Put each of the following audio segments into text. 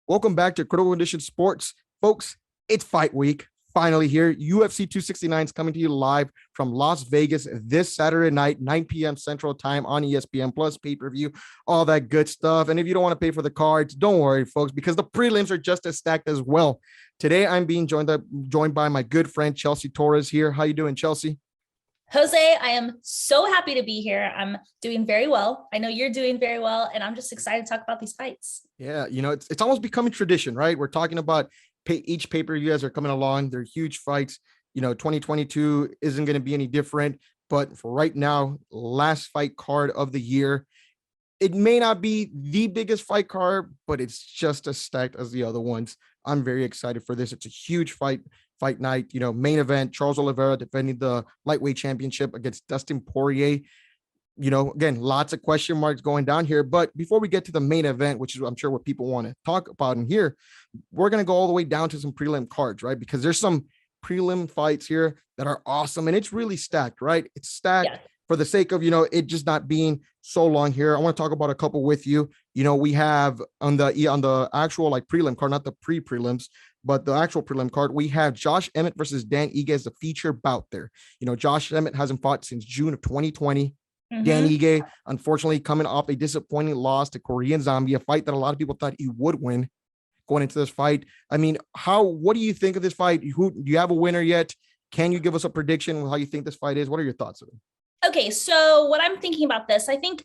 Welcome back to Critical Condition Sports. Folks, it's fight week. Finally here. UFC 269 is coming to you live from Las Vegas this Saturday night, 9 p.m. Central Time on ESPN Plus, pay-per-view, all that good stuff. And if you don't want to pay for the cards, don't worry, folks, because the prelims are just as stacked as well. Today, I'm being joined by my good friend, Chelsea Torres here. How you doing, Chelsea? Jose, I am so happy to be here. I'm doing very well. I know you're doing very well, and I'm just excited to talk about these fights. Yeah, it's almost becoming tradition, right? We're talking about each pay-per-view as they're coming along. They're huge fights. 2022 isn't going to be any different. But for right now, last fight card of the year. It may not be the biggest fight card, but it's just as stacked as the other ones. I'm very excited for this. It's a huge fight night. Main event, Charles Olivera defending the lightweight championship against Dustin Poirier. Again, lots of question marks going down here. But before we get to the main event, which is I'm sure what people want to talk about in here, we're going to go all the way down to some prelim cards, right? Because there's some prelim fights here that are awesome, and it's really stacked, right? It's stacked for the sake of, it just not being so long here. I want to talk about a couple with you. We have on the actual prelim card, not the pre-prelims, but the actual prelim card, we have Josh Emmett versus Dan Egas, the feature bout there. Josh Emmett hasn't fought since June of 2020. Dan Egas, unfortunately, coming off a disappointing loss to Korean Zombie, a fight that a lot of people thought he would win going into this fight. I mean, what do you think of this fight? Do you have a winner yet? Can you give us a prediction on how you think this fight is? What are your thoughts of it? Okay, so what I'm thinking about this, I think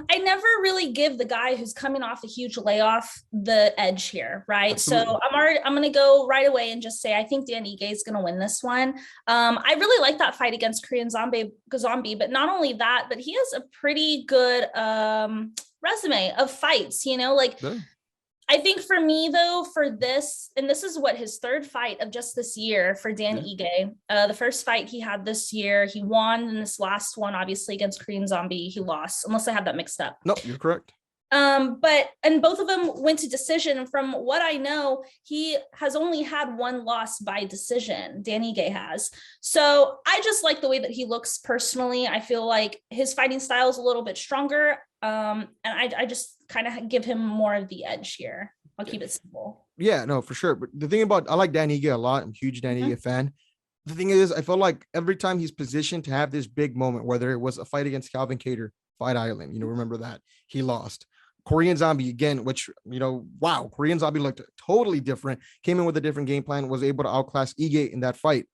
I never really give the guy who's coming off a huge layoff the edge here, right? Absolutely. So I'm going to go right away and just say I think Dan Egas is going to win this one. I really like that fight against Korean Zombie, but not only that, but he has a pretty good resume of fights. I think for me, though, for this, and this is what his third fight of just this year for Dan Egas. The first fight he had this year, he won. And this last one, obviously, against Korean Zombie, he lost, unless I have that mixed up. No, you're correct. And both of them went to decision. And from what I know, he has only had one loss by decision. Dan Egas has. So I just like the way that he looks personally. I feel like his fighting style is a little bit stronger. And I just kind of give him more of the edge here. I'll keep it simple. Yeah, no, for sure. But the thing about, I like Dan Egas a lot. I'm a huge Dan Egas fan. The thing is, I feel like every time he's positioned to have this big moment, whether it was a fight against Calvin Kattar, Fight Island, remember that he lost. Korean Zombie again, which, wow, Korean Zombie looked totally different, came in with a different game plan, was able to outclass Egas in that fight.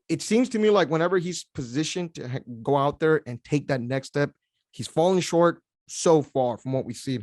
It seems to me like whenever he's positioned to go out there and take that next step, he's falling short so far from what we see.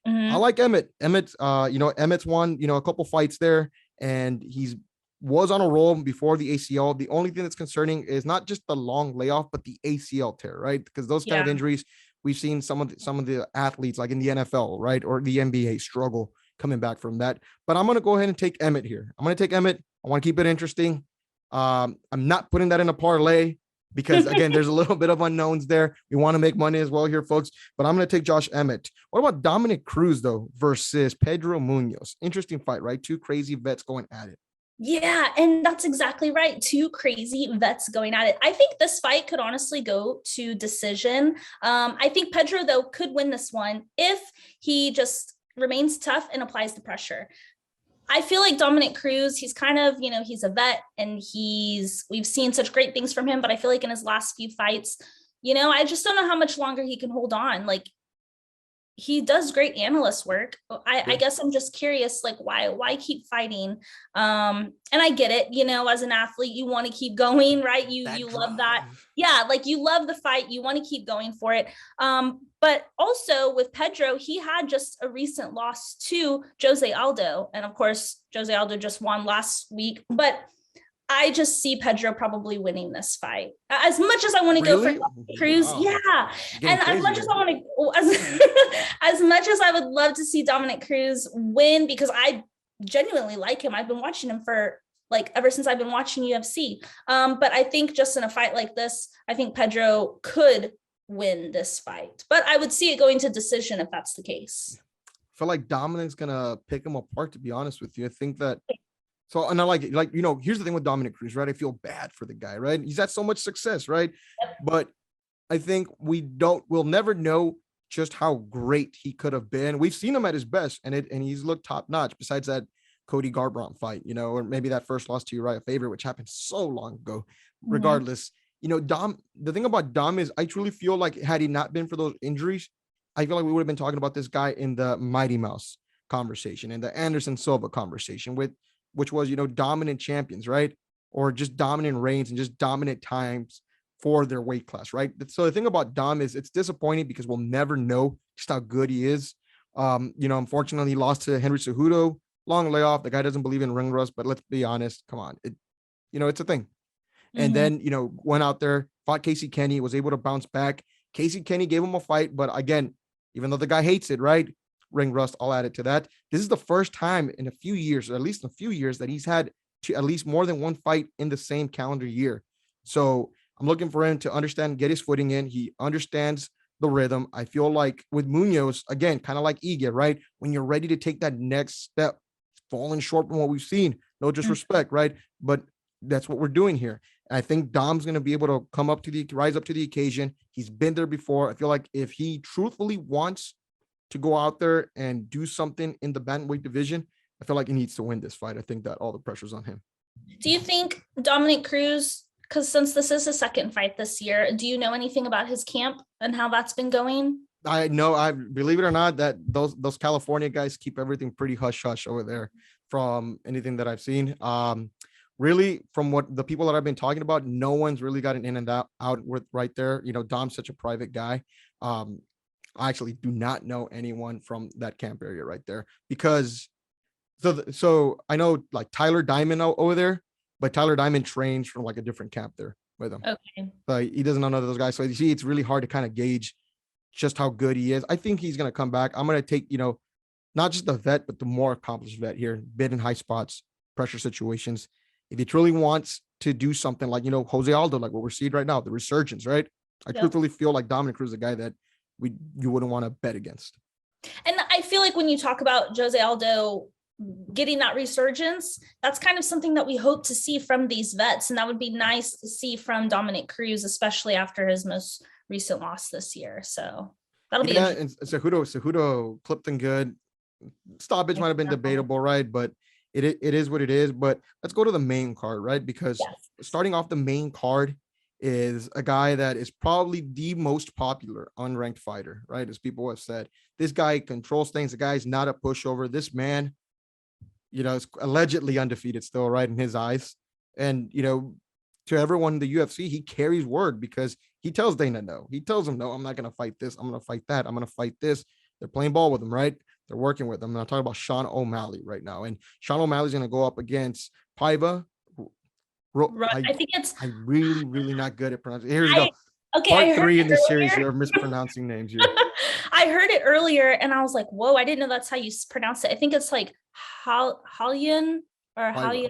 I like Emmett. Emmett's won, a couple fights there, and he's was on a roll before the ACL. The only thing that's concerning is not just the long layoff, but the ACL tear, right? Because those kind of injuries, we've seen some of the athletes like in the NFL, right, or the NBA struggle coming back from that. But I'm going to go ahead and take Emmett here. I'm going to take Emmett. I want to keep it interesting. I'm not putting that in a parlay because, again, there's a little bit of unknowns there. We want to make money as well here, folks. But I'm going to take Josh Emmett. What about Dominic Cruz, though, versus Pedro Munoz? Interesting fight, right? Two crazy vets going at it. Yeah, and that's exactly right. Two crazy vets going at it. I think this fight could honestly go to decision. I think Pedro, though, could win this one if he just remains tough and applies the pressure. I feel like Dominic Cruz, he's kind of, he's a vet and we've seen such great things from him, but I feel like in his last few fights, I just don't know how much longer he can hold on. Like, he does great analyst work. I guess I'm just curious, like, why keep fighting? And I get it, as an athlete, you want to keep going, right? You love that. Yeah. Like, you love the fight. You want to keep going for it. But also with Pedro, he had just a recent loss to Jose Aldo. And of course, Jose Aldo just won last week, but I just see Pedro probably winning this fight. As much as I want to go for Cruz, and as much as I want to, as much as I would love to see Dominic Cruz win, because I genuinely like him. I've been watching him for ever since I've been watching UFC. But I think just in a fight like this, I think Pedro could win this fight. But I would see it going to decision if that's the case. I feel like Dominic's gonna pick him apart. To be honest with you, I think that. So, and I like it. Here's the thing with Dominic Cruz, right? I feel bad for the guy, right? He's had so much success, right? Yep. But I think we'll never know just how great he could have been. We've seen him at his best, and he's looked top notch. Besides that Cody Garbrandt fight, or maybe that first loss to Uriah Favorite, which happened so long ago. Regardless, Dom. The thing about Dom is, I truly feel like had he not been for those injuries, I feel like we would have been talking about this guy in the Mighty Mouse conversation and the Anderson Silva conversation, which was dominant champions, right? Or just dominant reigns and just dominant times for their weight class, right? So the thing about Dom is it's disappointing because we'll never know just how good he is. Unfortunately, he lost to Henry Cejudo, long layoff. The guy doesn't believe in ring rust, but let's be honest. Come on. It's a thing. And then, went out there, fought Casey Kenny, was able to bounce back. Casey Kenny gave him a fight, but again, even though the guy hates it, right? Ring rust, all added to that. This is the first time in a few years, or at least a few years, that he's had at least more than one fight in the same calendar year. So I'm looking for him to understand, get his footing in. He understands the rhythm. I feel like with Munoz, again, kind of like Iga, right? When you're ready to take that next step, falling short from what we've seen, no disrespect, right? But that's what we're doing here. And I think Dom's going to be able to rise up to the occasion. He's been there before. I feel like if he truthfully wants to go out there and do something in the bantamweight division, I feel like he needs to win this fight. I think that all the pressure's on him. Do you think Dominic Cruz, because since this is his second fight this year, do you know anything about his camp and how that's been going? I know, I believe it or not, that those California guys keep everything pretty hush hush over there from anything that I've seen. Really, from what the people that I've been talking about, no one's really gotten in and out with right there. Dom's such a private guy. I actually do not know anyone from that camp area right there, because so I know like Tyler Diamond over there, but Tyler Diamond trains from like a different camp there with him. Okay. But he doesn't know none of those guys. So you see, it's really hard to kind of gauge just how good he is. I think he's going to come back. I'm going to take, not just the vet, but the more accomplished vet here, bid in high spots, pressure situations. If he truly wants to do something like, Jose Aldo, like what we're seeing right now, the resurgence, right? I truthfully feel like Dominic Cruz is a guy that you wouldn't want to bet against. And I feel like when you talk about Jose Aldo getting that resurgence, that's kind of something that we hope to see from these vets. And that would be nice to see from Dominic Cruz, especially after his most recent loss this year. So that'll be and Cejudo clipped him good. Stoppage might have been debatable, right? But it is what it is. But let's go to the main card, right? Because starting off the main card is a guy that is probably the most popular unranked fighter, right? As people have said, this guy controls things. The guy's not a pushover. This man, is allegedly undefeated still, right, in his eyes. And, to everyone in the UFC, he carries word because he tells Dana no. He tells him, no, I'm not going to fight this. I'm going to fight that. I'm going to fight this. They're playing ball with him, right? They're working with him. And I'm talking about Sean O'Malley right now. And Sean O'Malley's going to go up against Paiva. I think I'm really, really not good at pronouncing. Here we go. Okay, Part 3 in this series here of mispronouncing names here. I heard it earlier and I was like, whoa, I didn't know that's how you pronounce it. I think it's like Halian or Halian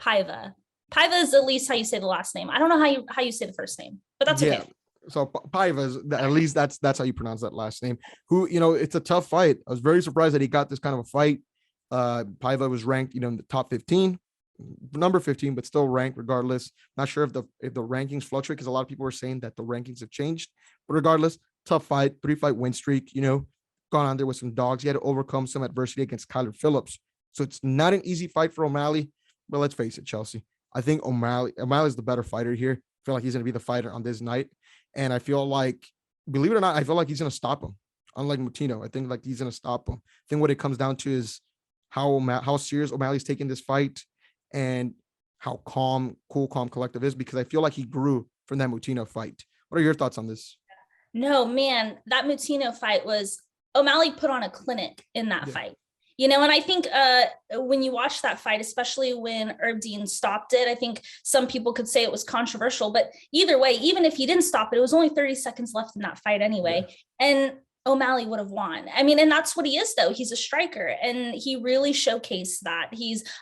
Paiva. Paiva is at least how you say the last name. I don't know how you say the first name, but that's okay. So Paiva is, at least that's how you pronounce that last name. Who, it's a tough fight. I was very surprised that he got this kind of a fight. Paiva was ranked, in the top 15, number 15, but still ranked regardless. Not sure if the rankings fluctuate, because a lot of people were saying that the rankings have changed. But regardless, tough fight, 3-fight win streak, gone on there with some dogs. He had to overcome some adversity against Kyler Phillips. So it's not an easy fight for O'Malley. But let's face it, Chelsea. I think O'Malley's the better fitter here. I feel like he's going to be the fighter on this night. And I feel like, believe it or not, I feel like he's going to stop him. Unlike Moutinho, I think like he's going to stop him. I think what it comes down to is how serious O'Malley's taking this fight and how cool, collective is, because I feel like he grew from that Moutinho fight. What are your thoughts on this? No, man, that Moutinho fight was, O'Malley put on a clinic in that fight. And I think when you watch that fight, especially when Herb Dean stopped it, I think some people could say it was controversial, but either way, even if he didn't stop it, it was only 30 seconds left in that fight anyway. Yeah. And O'Malley would have won. And that's what he is, though. He's a striker, and he really showcased that.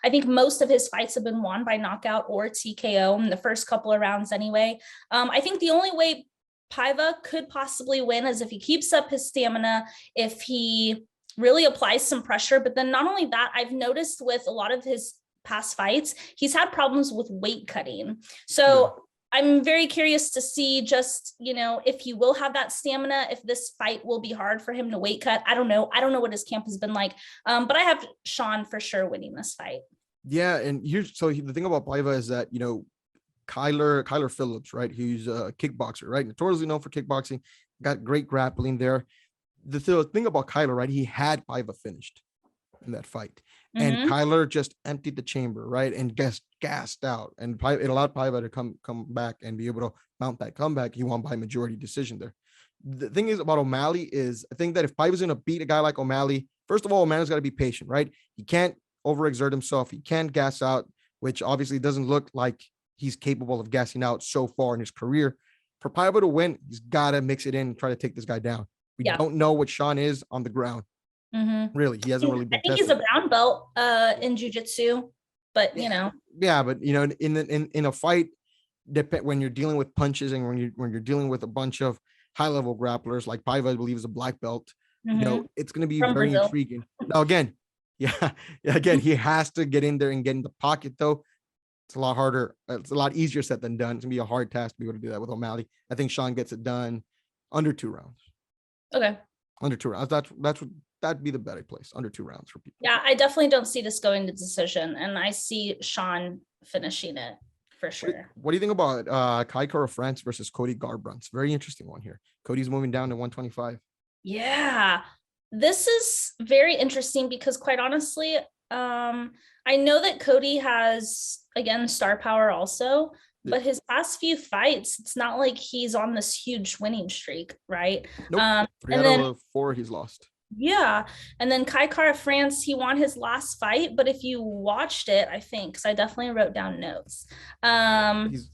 I think most of his fights have been won by knockout or TKO in the first couple of rounds anyway. I think the only way Paiva could possibly win is if he keeps up his stamina, if he really applies some pressure. But then not only that, I've noticed with a lot of his past fights, he's had problems with weight cutting. So I'm very curious to see just, if he will have that stamina, if this fight will be hard for him to weight cut. I don't know. I don't know what his camp has been like. But I have Sean for sure winning this fight. Yeah, and the thing about Paiva is that Kyler Phillips, right? He's a kickboxer, right? Notoriously known for kickboxing, got great grappling there. The thing about Kyler, right? He had Paiva finished in that fight, and Kyler just emptied the chamber, right? And gassed out, and it allowed Paiva to come back and be able to mount that comeback. He won by majority decision there. The thing is about O'Malley is, I think that if Paiva's going to beat a guy like O'Malley, first of all, O'Malley's got to be patient, right? He can't overexert himself. He can't gas out, which obviously doesn't look like he's capable of gassing out so far in his career. For Paiva to win, he's got to mix it in and try to take this guy down. We don't know what Sean is on the ground. Really, he hasn't really been I think he's a brown belt in jiu-jitsu, but Yeah, but in a fight, when you're dealing with punches and when you're dealing with a bunch of high-level grapplers like Paiva, I believe, is a black belt, it's going to be very intriguing. Now, again, he has to get in there and get in the pocket, though. It's a lot harder. It's a lot easier said than done. It's gonna be a hard task to be able to do that with O'Malley. I think Sean gets it done under 2 rounds. Okay. Under 2 rounds. That'd be the better place. Under 2 rounds for people. Yeah, I definitely don't see this going to decision, and I see Sean finishing it for sure. What do you think about Kaikoura France versus Cody Garbrandt? It's a very interesting one here. Cody's moving down to 125. Yeah, this is very interesting because, quite honestly, I know that Cody has, again, star power also, but his past few fights, it's not like he's on this huge winning streak, right? Nope. 3 out of 4 he's lost. Yeah. And then Kaikoura France, he won his last fight, but if you watched it, I think, because I definitely wrote down notes.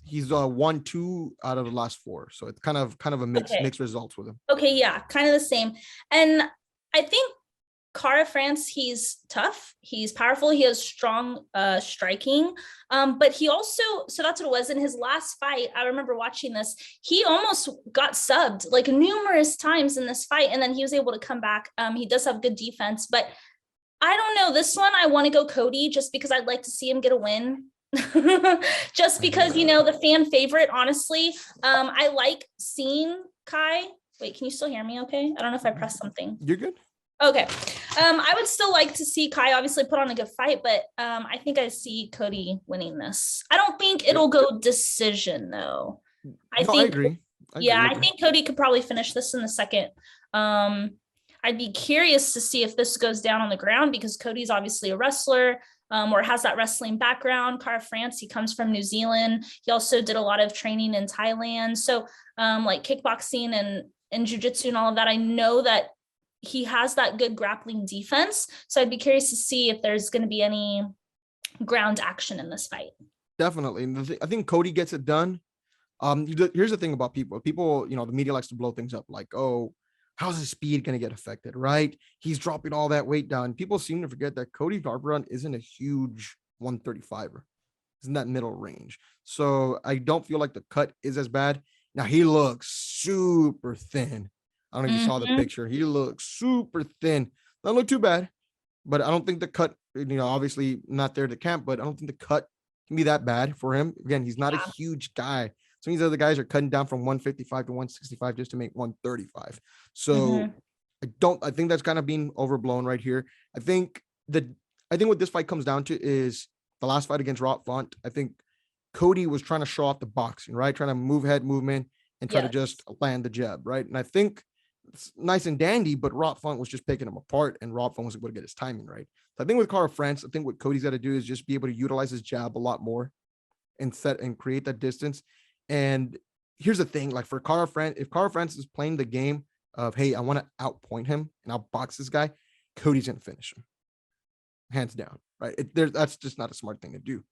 He's won 2 out of the last 4. So it's kind of a mixed results with him. Okay, yeah, kind of the same. And I think Kaikoura France, he's tough, he's powerful, he has strong striking, but he also, so that's what it was in his last fight. I remember watching this, he almost got subbed like numerous times in this fight, and then he was able to come back. He does have good defense, but I don't know, this one I want to go Cody just because I'd like to see him get a win. Just because, the fan favorite, honestly. I like seeing Kai. Wait, can you still hear me okay? I don't know if I pressed something. You're good. Okay. I would still like to see Kai obviously put on a good fight, but I think I see Cody winning this. I don't think it'll go decision though. I agree. I think Cody could probably finish this in the second. I'd be curious to see if this goes down on the ground because Cody's obviously a wrestler or has that wrestling background. Kaikoura France, he comes from New Zealand. He also did a lot of training in Thailand. So like kickboxing and jiu-jitsu and all of that, I know that he has that good grappling defense. So I'd be curious to see if there's going to be any ground action in this fight. Definitely. I think Cody gets it done. Here's the thing about people, the media likes to blow things up like, oh, how's his speed going to get affected? Right. He's dropping all that weight down. People seem to forget that Cody Garbrandt isn't a huge 135er. He's in that middle range. So I don't feel like the cut is as bad. Now he looks super thin. I don't know if you saw the picture. He looks super thin. Doesn't look too bad, but I don't think the cut, obviously not there to camp, but I don't think the cut can be that bad for him. Again, he's not a huge guy. Some of these other guys are cutting down from 155 to 165 just to make 135. So I think that's kind of being overblown right here. I think what this fight comes down to is the last fight against Rob Font. I think Cody was trying to show off the boxing, right? Trying to move head movement and try to just land the jab, right? And I think it's nice and dandy, but Rob Font was just picking him apart, and Rob Font was able to get his timing right. So I think with Kaikoura France, I think what Cody's got to do is just be able to utilize his jab a lot more and set and create that distance. And here's the thing, like for Kaikoura France, if Kaikoura France is playing the game of, hey, I want to outpoint him and I'll box this guy, Cody's going to finish him. Hands down, right? That's just not a smart thing to do.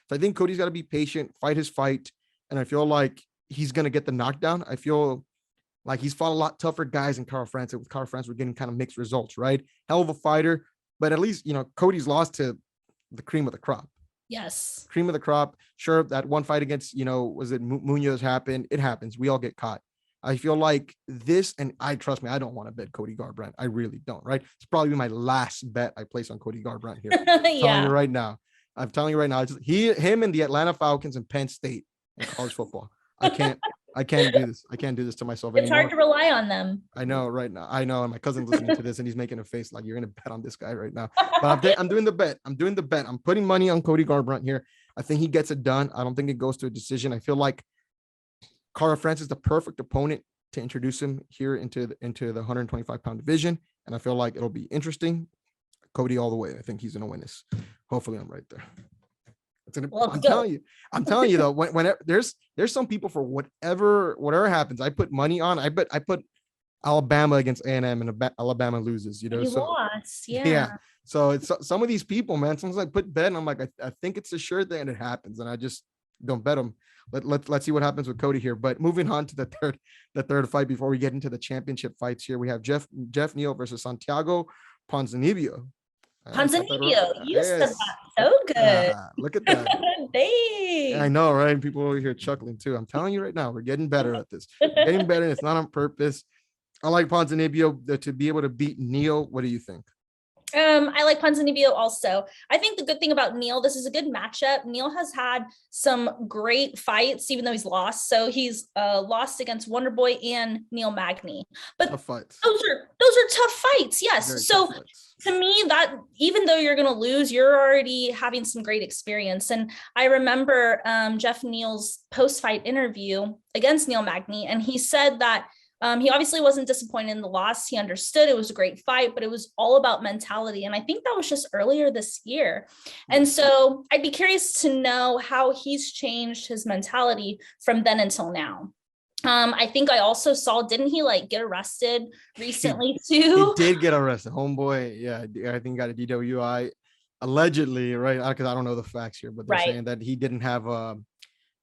So I think Cody's got to be patient, fight his fight. And I feel like he's going to get the knockdown. I feel like he's fought a lot tougher guys in Kaikoura France. With Kaikoura France, we're getting kind of mixed results, right? Hell of a fighter, but at least, Cody's lost to the cream of the crop. Yes. Cream of the crop. Sure, that one fight against, was it Munoz happened? It happens. We all get caught. I feel like this, and trust me, I don't want to bet Cody Garbrandt. I really don't, right? It's probably my last bet I place on Cody Garbrandt here. I'm telling you right now. It's him and the Atlanta Falcons and Penn State in college football. I can't do this. I can't do this to myself It's anymore. hard to rely on them. I know right now. I know. And my cousin's listening to this and he's making a face like you're going to bet on this guy right now. But I'm doing the bet. I'm putting money on Cody Garbrandt here. I think he gets it done. I don't think it goes to a decision. I feel like Cara France is the perfect opponent to introduce him here into the 125-pound division. And I feel like it'll be interesting. Cody all the way. I think he's going to win this. Hopefully I'm right there. I'm telling you though, when there's some people for whatever happens, I put money on. I put Alabama against A&M and Alabama loses. You know, lost. Yeah. So it's some of these people, man. Sometimes I put bet and I'm like, I think it's a sure thing and it happens, and I just don't bet them. Let's see what happens with Cody here. But moving on to the third fight before we get into the championship fights here, we have Jeff Neal versus Santiago Ponzinibbio. Ponzinibbio, you said that so good. Look at that. Dang. I know, right? And people over here chuckling too. I'm telling you right now, we're getting better at this. We're getting better, and it's not on purpose. I like Ponzinibbio to be able to beat Neal. What do you think? I like Ponzinibbio also. I think the good thing about Neal, this is a good matchup. Neal has had some great fights, even though he's lost. So he's lost against Wonderboy and Neil Magny. But tough fights. Those are tough fights. Yes. Very so fights. To me, that even though you're going to lose, you're already having some great experience. And I remember Jeff Neal's post-fight interview against Neil Magny, and he said that he obviously wasn't disappointed in the loss. He understood it was a great fight, but it was all about mentality. And I think that was just earlier this year. And so I'd be curious to know how he's changed his mentality from then until now. I think I also saw, didn't he get arrested recently too? He did get arrested. Homeboy. Yeah. I think he got a DWI allegedly, right? Because I don't know the facts here, but they're saying that he didn't have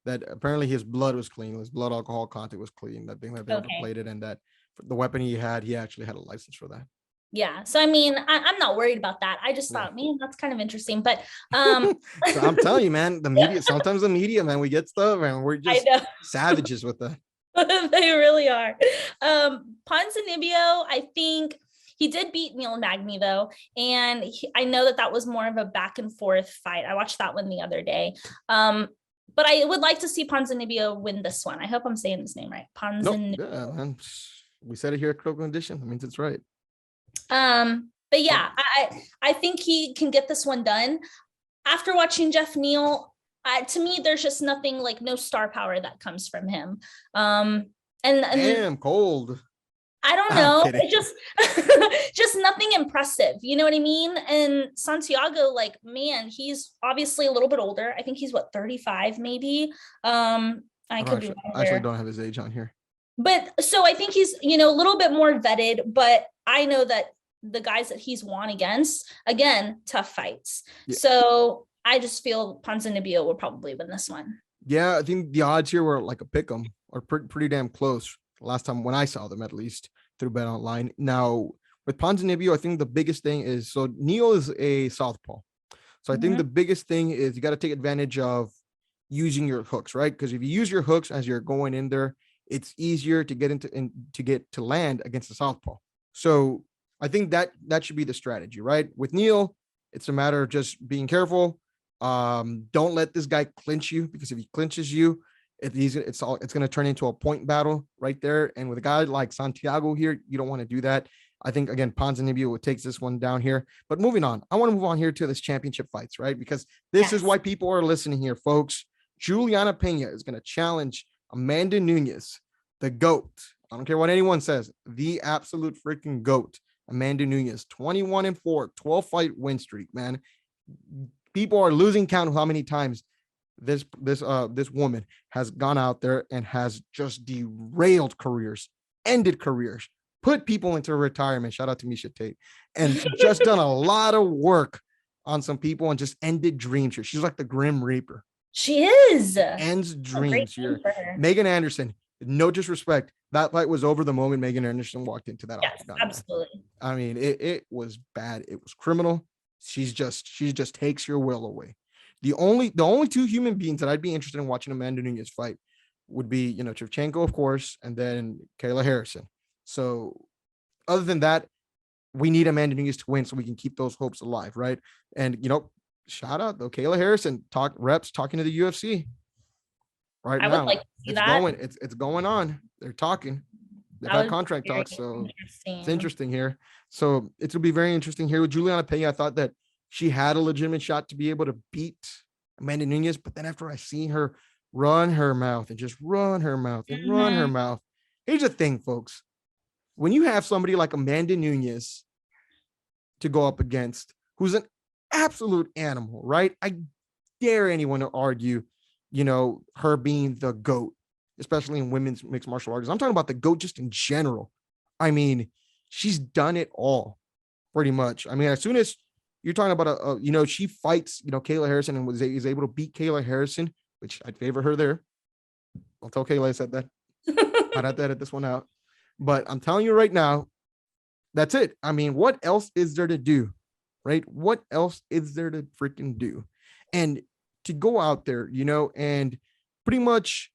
that apparently his blood was clean. His blood alcohol content was clean. That thing that they plated, and that the weapon he actually had a license for that. Yeah. So, I mean, I'm not worried about that. I just thought, man, that's kind of interesting. But so I'm telling you, man, the media, sometimes the media, man, we get stuff and we're just savages with that. They really are. Ponzinibbio, I think he did beat Neil Magny though. And I know that was more of a back and forth fight. I watched that one the other day. But I would like to see Ponzinibbio win this one. I hope I'm saying his name right. Ponzinibbio. Nope. Yeah, man. We said it here at Critical Edition. That means it's right. But yeah, I think he can get this one done. After watching Jeff Neal, to me, there's just nothing, no star power that comes from him. And damn, cold. I don't know. It just nothing impressive. You know what I mean? And Santiago, man, he's obviously a little bit older. I think he's 35 maybe. I actually don't have his age on here. But so I think he's, a little bit more vetted, but I know that the guys that he's won against, again, tough fights. Yeah. So I just feel Ponzinibbio will probably win this one. Yeah, I think the odds here were like a pick 'em, or pretty damn close. Last time when I saw them, at least through Bet Online. Now with Ponzinibbio, I think the biggest thing is, so Neal is a southpaw. So I think the biggest thing is you got to take advantage of using your hooks, right? Because if you use your hooks as you're going in there, it's easier to get to land against the southpaw. So I think that should be the strategy, right? With Neal, it's a matter of just being careful. Don't let this guy clinch you, because if he clinches you, it's going to turn into a point battle right there. And with a guy like Santiago here, you don't want to do that. I think, again, Ponzinibbio takes this one down here. But moving on, I want to move on here to this championship fights, right? Because this is why people are listening here, folks. Juliana Pena is going to challenge Amanda Nunes, the GOAT. I don't care what anyone says. The absolute freaking GOAT. Amanda Nunes, 21-4, 12-fight win streak, man. People are losing count of how many times this woman has gone out there and has just derailed careers, ended careers, put people into retirement. Shout out to Misha Tate, and just done a lot of work on some people and just ended dreams here. She's like the Grim Reaper. She is. Ends dreams here. Megan Anderson, no disrespect, that fight was over the moment Megan Anderson walked into that octagon. Absolutely. I mean, it was bad. It was criminal. She just takes your will away. The only two human beings that I'd be interested in watching Amanda Nunes fight would be, Shevchenko, of course, and then Kayla Harrison. So other than that, we need Amanda Nunes to win so we can keep those hopes alive, right? And, shout out though, Kayla Harrison, talking to the UFC. right I would now. like to see It's that. going. It's going on. They're talking. They've That had would contract be very talks, so it's interesting. interesting here. So it will be very interesting here with Juliana Pena. I thought that she had a legitimate shot to be able to beat Amanda Nunes, but then after I see her run her mouth and just run her mouth and run her Mhm. mouth, here's the thing, folks. When you have somebody like Amanda Nunes to go up against, who's an absolute animal, right? I dare anyone to argue, her being the GOAT, especially in women's mixed martial arts. I'm talking about the GOAT just in general. I mean, she's done it all pretty much. I mean, as soon as you're talking about she fights, Kayla Harrison and is able to beat Kayla Harrison, which I'd favor her there. I'll tell Kayla I said that. I'd have to edit this one out. But I'm telling you right now, that's it. I mean, what else is there to do? Right? What else is there to freaking do? And to go out there, and pretty much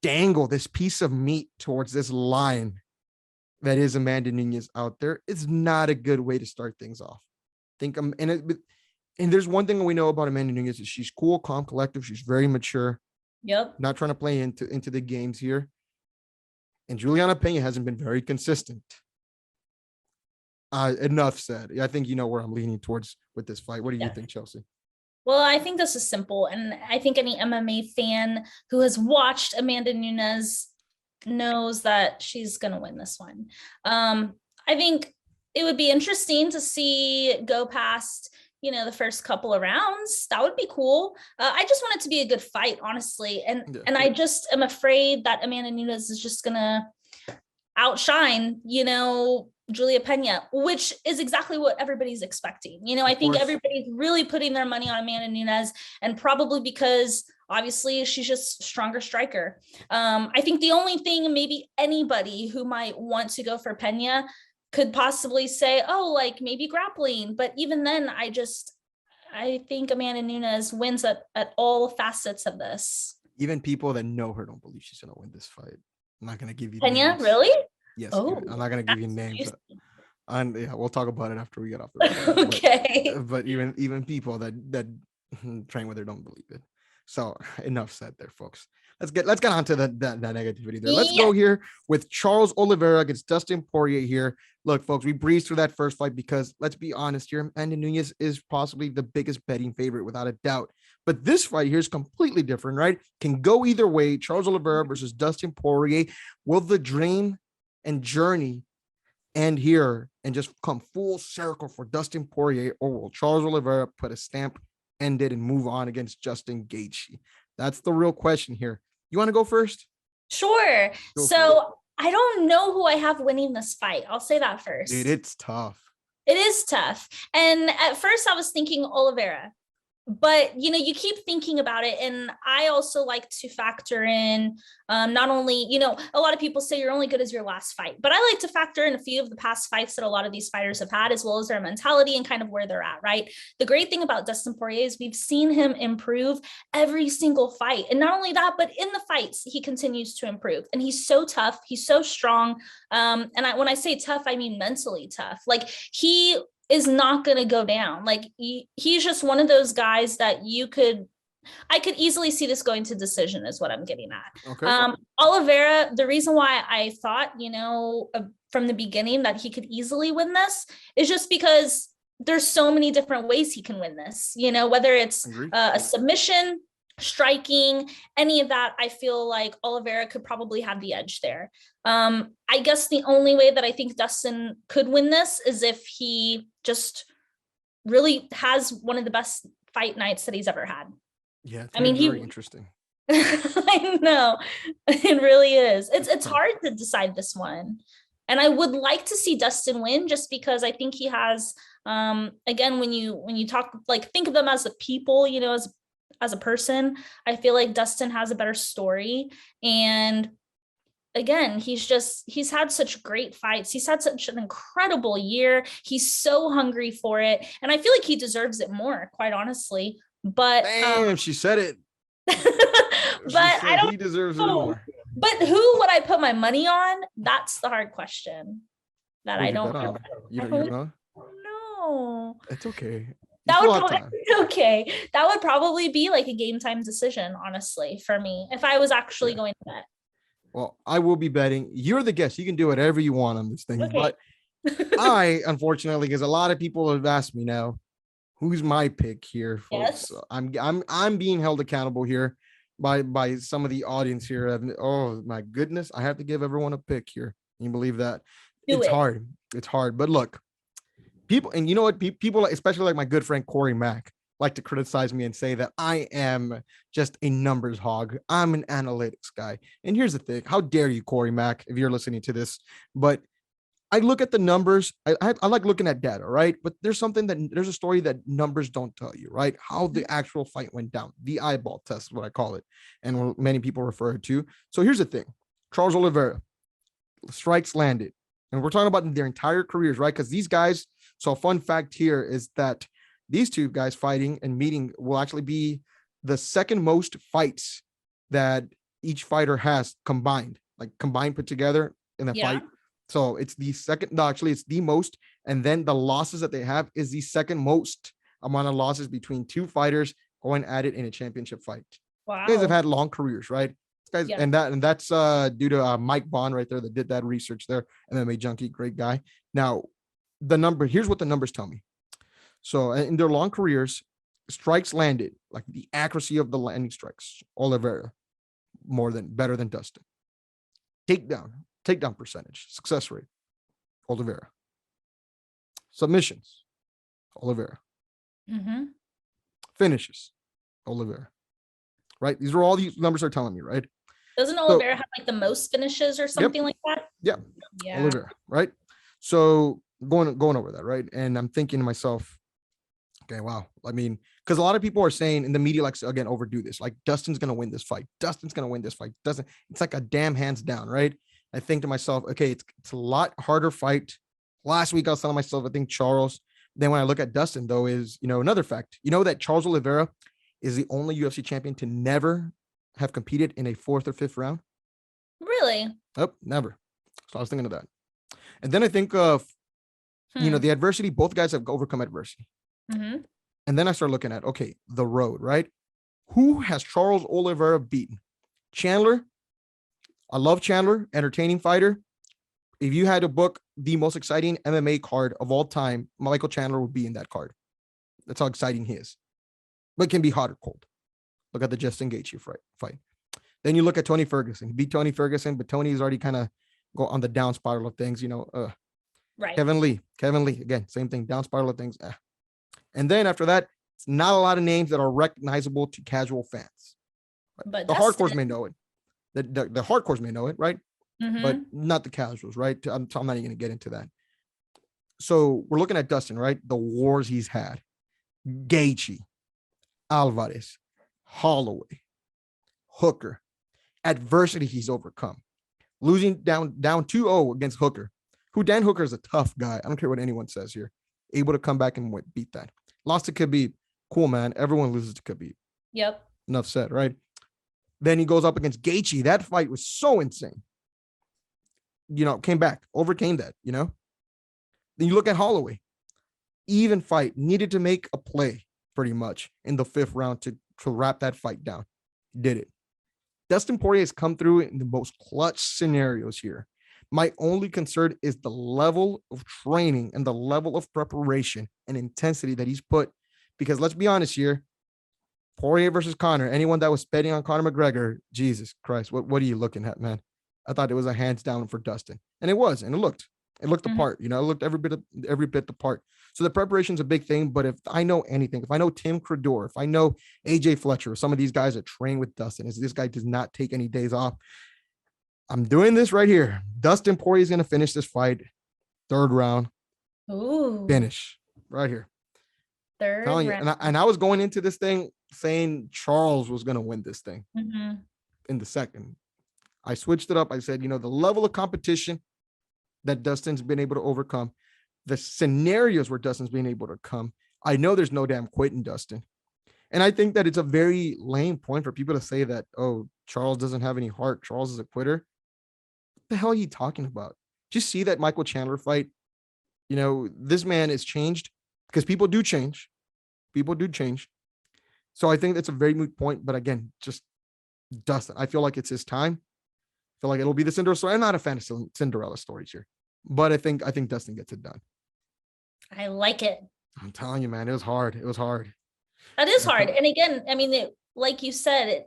dangle this piece of meat towards this lion that is Amanda Nunes out there is not a good way to start things off. And there's one thing we know about Amanda Nunes is she's cool, calm, collective. She's very mature. Yep. Not trying to play into the games here. And Juliana Pena hasn't been very consistent. Enough said. I think you know where I'm leaning towards with this fight. What do you think, Chelsea? Well, I think this is simple. And I think any MMA fan who has watched Amanda Nunes knows that she's going to win this one. I think it would be interesting to see it go past, the first couple of rounds. That would be cool. I just want it to be a good fight, honestly. And I just am afraid that Amanda Nunes is just going to outshine, Julia Pena, which is exactly what everybody's expecting. I think everybody's really putting their money on Amanda Nunes, and probably because obviously she's just a stronger striker. I think the only thing maybe anybody who might want to go for Pena could possibly say, oh, like maybe grappling. But even then, I think Amanda Nunes wins at all facets of this. Even people that know her don't believe she's going to win this fight. I'm not going to give you Pena, names. really? Yes, Oh, I'm not going to give you names. And yeah, we'll talk about it after we get off the record. Okay. But even people that train with her don't believe it. So enough said there, folks. Let's get on to that negativity there. Let's go here with Charles Olivera against Dustin Poirier here. Look, folks, we breezed through that first fight because let's be honest here, Amanda Nunes is possibly the biggest betting favorite without a doubt. But this fight here is completely different, right? Can go either way. Charles Olivera versus Dustin Poirier. Will the dream and journey end here and just come full circle for Dustin Poirier, or will Charles Olivera put a stamp, end it, and move on against Justin Gaethje? That's the real question here. You want to go first? Sure. So I don't know who I have winning this fight. I'll say that first. Dude, it's tough. It is tough. And at first I was thinking Olivera. But, you keep thinking about it. And I also like to factor in not only, a lot of people say you're only good as your last fight, but I like to factor in a few of the past fights that a lot of these fighters have had, as well as their mentality and kind of where they're at, right? The great thing about Dustin Poirier is we've seen him improve every single fight. And not only that, but in the fights, he continues to improve. And he's so tough. He's so strong. And when I say tough, I mean mentally tough. Like he is not going to go down. Like he's just one of those guys that I could easily see this going to decision is what I'm getting at. Okay. Oliveira, the reason why I thought, from the beginning that he could easily win this is just because there's so many different ways he can win this, whether it's a submission, striking, any of that. I feel like Oliveira could probably have the edge there. I guess the only way that I think Dustin could win this is if he just really has one of the best fight nights that he's ever had. Yeah, I mean, very interesting. I know it really is. It's hard to decide this one, and I would like to see Dustin win just because I think he has. Again, when you talk, like, think of them as a people, as a person, I feel like Dustin has a better story. And again, he's had such great fights. He's had such an incredible year. He's so hungry for it. And I feel like he deserves it more, quite honestly. But damn, she said it. But I don't. He deserves it more. But who would I put my money on? That's the hard question. That I don't know. You don't know? No. It's okay. You That still would have probably time. okay. That would probably be like a game time decision, honestly, for me, if I was actually Yeah. going to bet. Well, I will be betting. You're the guest. You can do whatever you want on this thing. Okay. But I, unfortunately, because a lot of people have asked me now, who's my pick here, folks? Yes. I'm being held accountable here by some of the audience here. Oh my goodness, I have to give everyone a pick here. Can you believe that? Do It's it. hard. It's hard. But look, people, and you know what? People, especially like my good friend Corey Mack, like to criticize me and say that I am just a numbers hog. I'm an analytics guy. And here's the thing: how dare you, Corey Mack, if you're listening to this? But I look at the numbers. I like looking at data, right? But there's a story that numbers don't tell you, right? How the actual fight went down. The eyeball test is what I call it, and many people refer it to. So here's the thing: Charles Oliveira, strikes landed, and we're talking about their entire careers, right? Because these guys. So a fun fact here is that these two guys fighting and meeting will actually be the second most fights that each fighter has combined, like combined put together in a fight. So it's the second, no, actually, it's the most. And then the losses that they have is the second most amount of losses between two fighters going at it in a championship fight. Wow. You guys have had long careers, right? Guys, Yeah. and that's due to Mike Bond right there that did that research there. MMA Junkie, great guy. Now, here's what the numbers tell me. So in their long careers, strikes landed, like the accuracy of the landing strikes, Oliveira, better than Dustin. Takedown percentage, success rate, Olivera. Submissions, Olivera. Mm-hmm. Finishes, Olivera. Right? These are all these numbers are telling me, right? Doesn't Olivera have like the most finishes or something like that? Yeah. Olivera, right? So going over that, right? And I'm thinking to myself, okay, wow. I mean, because a lot of people are saying in the media, like, again, overdo this. Like, Dustin's going to win this fight. Dustin's going to win this fight. It's like a damn hands down, right? I think to myself, okay, it's a lot harder fight. Last week, I was telling myself, I think Charles. Then when I look at Dustin, though, is, another fact, that Charles Oliveira is the only UFC champion to never have competed in a fourth or fifth round. Really? Oh, never. So I was thinking of that. And then I think of, the adversity, both guys have overcome adversity. Mm-hmm. And then I start looking at, okay, the road, right? Who has Charles Oliveira beaten? Chandler. I love Chandler, entertaining fighter. If you had to book the most exciting MMA card of all time, Michael Chandler would be in that card. That's how exciting he is. But it can be hot or cold. Look at the Justin Gaethje fight. Then you look at Tony Ferguson. He beat Tony Ferguson, but Tony is already kind of go on the down spiral of things, Right. Kevin Lee, again, same thing, down spiral of things. And then after that, it's not a lot of names that are recognizable to casual fans. But the hardcores may know it. The hardcores may know it, right? Mm-hmm. But not the casuals, right? I'm not even going to get into that. So we're looking at Dustin, right? The wars he's had. Gaethje, Alvarez, Holloway, Hooker, adversity he's overcome. Losing down 2-0 against Hooker, who Dan Hooker is a tough guy. I don't care what anyone says here. Able to come back and beat that. Lost to Khabib. Cool, man. Everyone loses to Khabib. Yep. Enough said, right? Then he goes up against Gaethje. That fight was so insane. Came back, overcame that, Then you look at Holloway. Even fight, needed to make a play pretty much in the fifth round to wrap that fight down. Did it. Dustin Poirier has come through in the most clutch scenarios here. My only concern is the level of training and the level of preparation and intensity that he's put. Because let's be honest here, Poirier versus Conor, anyone that was betting on Conor McGregor, Jesus Christ, what are you looking at, man? I thought it was a hands down for Dustin. And it was, and it looked the part, it looked every bit the part. So the preparation's a big thing, but if I know anything, if I know Tim Credor, if I know AJ Fletcher, some of these guys that train with Dustin, this guy does not take any days off. I'm doing this right here. Dustin Poirier is going to finish this fight. Third round. Ooh. Finish right here. Third round. And I was going into this thing saying Charles was going to win this thing in the second. I switched it up. I said, the level of competition that Dustin's been able to overcome, the scenarios where Dustin's been able to come. I know there's no damn quitting Dustin. And I think that it's a very lame point for people to say that, oh, Charles doesn't have any heart. Charles is a quitter. What the hell are you talking about? Just see that Michael Chandler fight. This man is changed because people do change. People do change. So I think that's a very moot point. But again, just Dustin, I feel like it's his time. I feel like it'll be the Cinderella story. I'm not a fan of Cinderella stories here, but I think Dustin gets it done. I like it. I'm telling you, man, it was hard. It was hard. That is hard. And again, I mean, like you said,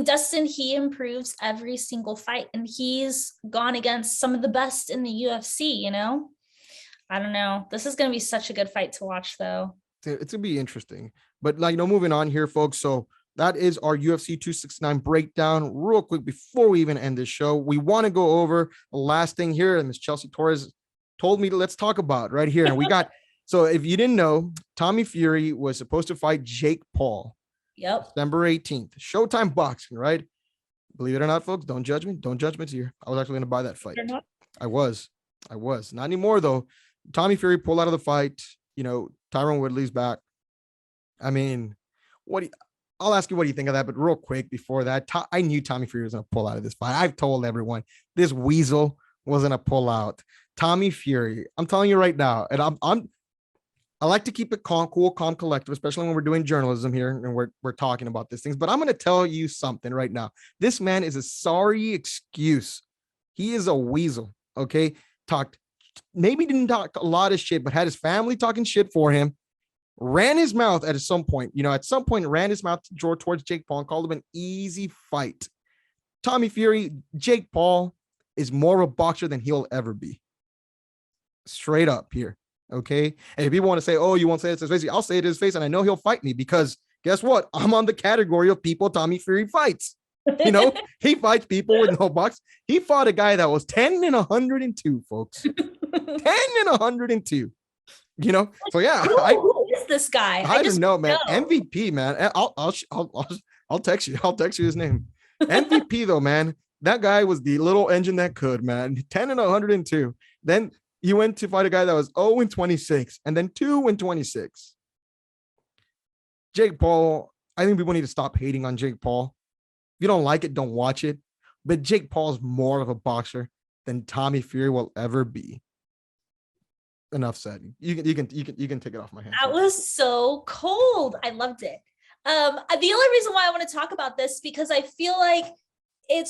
Dustin, he improves every single fight, and he's gone against some of the best in the UFC, you know? I don't know. This is going to be such a good fight to watch, though. It's going to be interesting. But, moving on here, folks. So that is our UFC 269 breakdown. Real quick, before we even end this show, we want to go over the last thing here. And Miss Chelsea Torres told me let's talk about right here. And we got, so if you didn't know, Tommy Fury was supposed to fight Jake Paul. Yep. December 18th. Showtime Boxing, right? Believe it or not, folks, don't judge me. Don't judge me here. I was actually going to buy that fight. I was. Not anymore, though. Tommy Fury pulled out of the fight. Tyron Woodley's back. I mean, I'll ask you what do you think of that, but real quick before that, I knew Tommy Fury was going to pull out of this fight. I've told everyone this weasel wasn't a pull out. Tommy Fury, I'm telling you right now, and I like to keep it calm, cool, calm, collective, especially when we're doing journalism here and we're talking about these things. But I'm going to tell you something right now. This man is a sorry excuse. He is a weasel. Okay. Maybe didn't talk a lot of shit, but had his family talking shit for him. Ran his mouth at some point, ran his mouth towards Jake Paul and called him an easy fight. Tommy Fury, Jake Paul is more of a boxer than he'll ever be. Straight up here. Okay. And if people want to say, oh, you won't say it to his face, I'll say it to his face, and I know he'll fight me because guess what? I'm on the category of people Tommy Fury fights. He fights people with no box. He fought a guy that was 10-102, folks. 10-102. So yeah. Who is this guy? I don't know, man. MVP, man. I'll text you. I'll text you his name. MVP though, man. That guy was the little engine that could, man. 10-102. Then he went to fight a guy that was 0-26 and then 2-26. Jake Paul, I think people need to stop hating on Jake Paul. If you don't like it, don't watch it. But Jake Paul is more of a boxer than Tommy Fury will ever be. Enough said. You can take it off my hands. That was so cold. I loved it. The only reason why I want to talk about this because I feel like I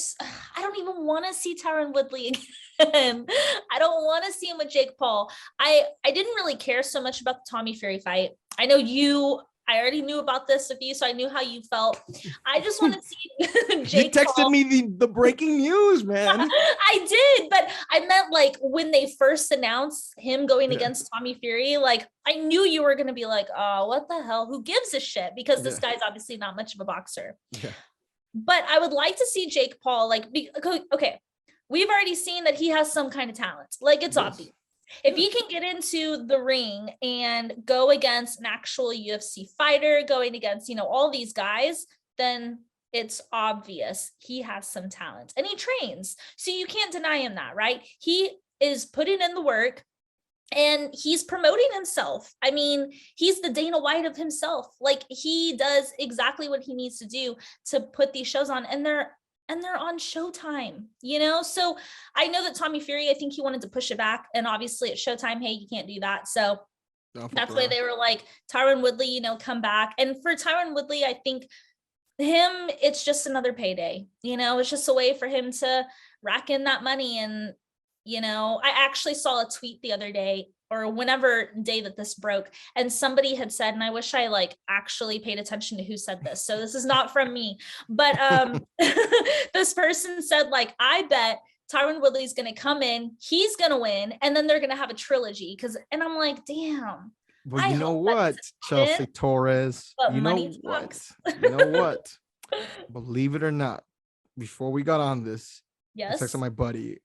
don't even want to see Tyron Woodley again. I don't want to see him with Jake Paul. I didn't really care so much about the Tommy Fury fight. I know I already knew about this with you, so I knew how you felt. I just want to see Jake You texted Paul. me the breaking news, man. I did, but I meant when they first announced him going against Tommy Fury, I knew you were going to be like, oh, what the hell? Who gives a shit? Because this guy's obviously not much of a boxer. Yeah. But I would like to see Jake Paul, okay, we've already seen that he has some kind of talent. It's obvious. If he can get into the ring and go against an actual UFC fighter, going against, all these guys, then it's obvious he has some talent and he trains. So you can't deny him that, right? He is putting in the work and he's promoting himself. I mean, he's the Dana White of himself. He does exactly what he needs to do to put these shows on, and they're on Showtime, So I know that Tommy Fury, I think he wanted to push it back. And obviously at Showtime, hey, you can't do that. So that's why they were like, Tyron Woodley, come back. And for Tyron Woodley, I think it's just another payday. It's just a way for him to rack in that money. And, I actually saw a tweet the other day or whenever day that this broke, and somebody had said, and I wish I actually paid attention to who said this. So this is not from me, but this person said, I bet Tyron Woodley's going to come in, he's going to win, and then they're going to have a trilogy. And I'm like, damn. Well, you know what, Chelsea Torres, you know what, believe it or not, before we got on this, I texted my buddy,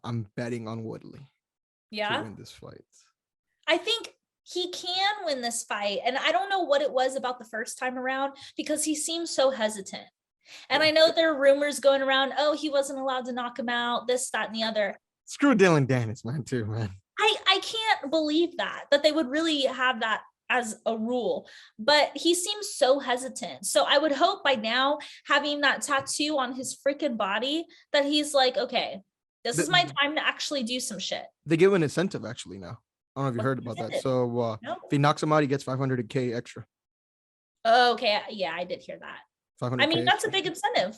I'm betting on Woodley. Yeah. To win this fight. I think he can win this fight. And I don't know what it was about the first time around because he seemed so hesitant. And I know there are rumors going around, oh, he wasn't allowed to knock him out, this, that, and the other. Screw Dylan Dennis, man, too, man. I can't believe that they would really have that as a rule, but he seems so hesitant. So I would hope by now, having that tattoo on his freaking body, that he's like, okay, this is my time to actually do some shit. They give an incentive actually now. I don't know if you What heard he about that. did. So No? if he knocks him out, he gets 500K extra. Oh, okay. Yeah, I did hear that. I 500K mean, that's a extra. big incentive.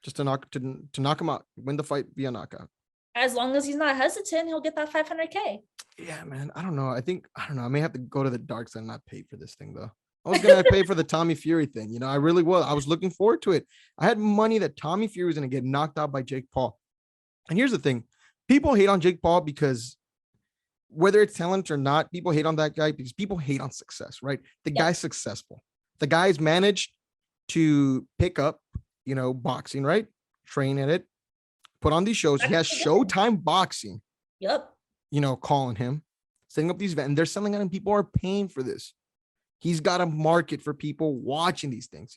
Just to knock him out, win the fight via knockout. As long as he's not hesitant, he'll get that 500K. Yeah, man. I don't know. I don't know. I may have to go to the dark side and not pay for this thing though. I was gonna pay for the Tommy Fury thing. You know, I really was. I was looking forward to it. I had money that Tommy Fury was gonna get knocked out by Jake Paul. And here's the thing: people hate on Jake Paul because whether it's talent or not, people hate on that guy because people hate on success, right? The guy's successful. The guy's managed to pick up, boxing, right? Train at it, put on these shows. He has Showtime Boxing. Yep. Calling him, setting up these events, and they're selling out, and people are paying for this. He's got a market for people watching these things.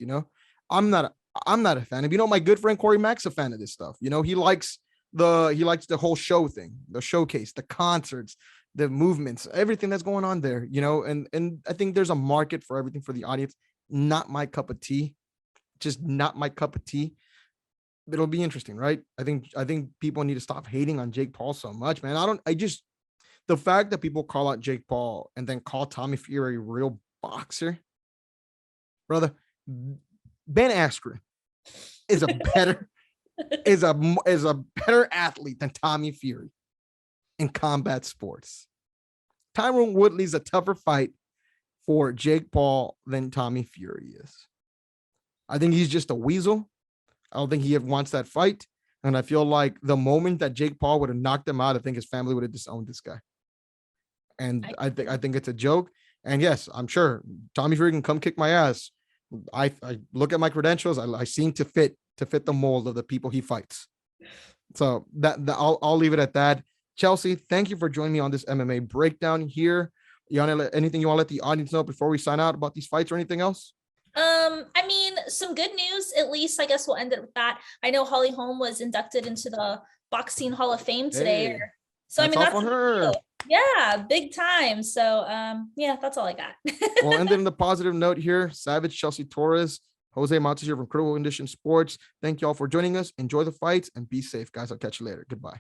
I'm not a fan. If my good friend Corey Mack's a fan of this stuff. He likes the whole show thing, the showcase, the concerts, the movements, everything that's going on there. And I think there's a market for everything for the audience. Not my cup of tea, just not my cup of tea. It'll be interesting, right? I think people need to stop hating on Jake Paul so much, man. The fact that people call out Jake Paul and then call Tommy Fury a real boxer, brother. Ben Askren is a better is a better athlete than Tommy Fury in combat sports. Tyron Woodley's a tougher fight for Jake Paul than Tommy Fury is. I think he's just a weasel. I don't think he wants that fight. And I feel like the moment that Jake Paul would have knocked him out, I think his family would have disowned this guy. And I think it's a joke. And yes, I'm sure Tommy Fury can come kick my ass. I look at my credentials. I seem to fit the mold of the people he fights. So I'll leave it at that. Chelsea, thank you for joining me on this MMA breakdown here. Anything you want to let the audience know before we sign out about these fights or anything else? I mean, some good news, at least. I guess we'll end it with that. I know Holly Holm was inducted into the Boxing Hall of Fame today. So I mean, that's her. Yeah, big time. So yeah, that's all I got. We'll end it on the positive note here. Savage, Chelsea Torres, Jose Matos here from Critical Condition Sports. Thank you all for joining us. Enjoy the fights and be safe, guys. I'll catch you later. Goodbye.